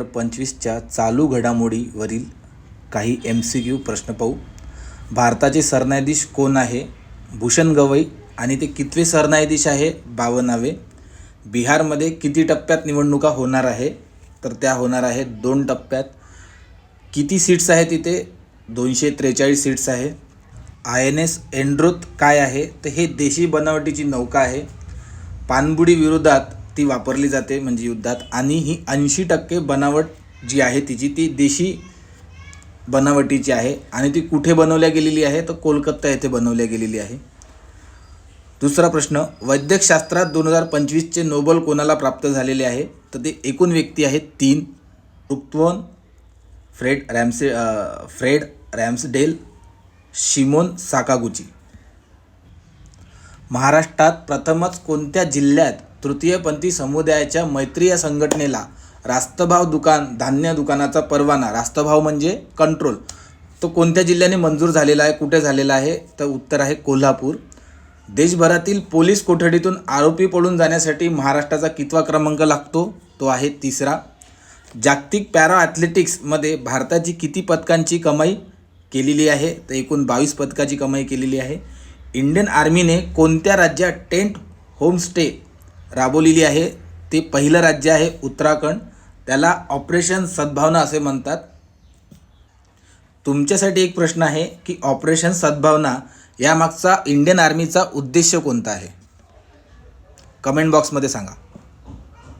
2025च्या चालू घडामोडीवरील काही MCQ प्रश्न पाहू. भारताचे सरन्यायाधीश कोण आहे? भूषण गवई. आणि ते कितवे सरन्यायाधीश आहे? 52वे. बिहारमध्ये किती टप्प्यात निवडणुका होणार आहे? तर त्या होणार आहेत 2 टप्प्यात. किती सीट्स आहेत तिथे? 243 सीट्स आहे. INS एंड्रोथ काय आहे? तर हे देशी बनावटीची नौका आहे. पाणबुडी विरोधात ती वापरली जाते म्हणजे युद्धात, आणि ही 80% बनावट जी आहे तिची ती देशी बनावटीची आहे. आणि ती कुठे बनवल्या गेलेली आहे? तर कोलकाता येथे बनवल्या गेलेली आहे. दुसरा प्रश्न, वैद्यकशास्त्रात 2025चे नोबेल कोणाला प्राप्त झालेले आहे? तर ते एकूण व्यक्ती आहेत 3. रुक्तवन, फ्रेड रॅम्सडेल, शिमोन साकागुची. महाराष्ट्रात प्रथमच कोणत्या जिल्ह्यात तृतीयपंथी समुदायाच्या मैत्री या संघटनेला रास्तभाव धान्य दुकानाचा परवाना, रास्तभाव म्हणजे कंट्रोल, तो कोणत्या जिल्ह्याने मंजूर झालेला आहे? कुठे झालेला आहे? तर उत्तर आहे कोल्हापूर. देशभरातील पोलीस कोठडीतून आरोपी पळून जाण्यासाठी महाराष्ट्राचा कितवा क्रमांक लागतो? तो आहे 3रा. जागतिक पॅरा ॲथलेटिक्समध्ये भारताची किती पदकांची कमाई केलेली आहे? तर एकूण 22 पदकाची कमाई केलेली आहे. इंडियन आर्मीने कोणत्या राज्यात टेंट होमस्टे राबवलेली आहे? ते पहिलं राज्य आहे उत्तराखंड. त्याला ऑपरेशन सद्भावना असे म्हणतात. तुमच्यासाठी एक प्रश्न आहे की ऑपरेशन सद्भावना यामागचा इंडियन आर्मीचा उद्देश कोणता आहे? कमेंट बॉक्समध्ये सांगा.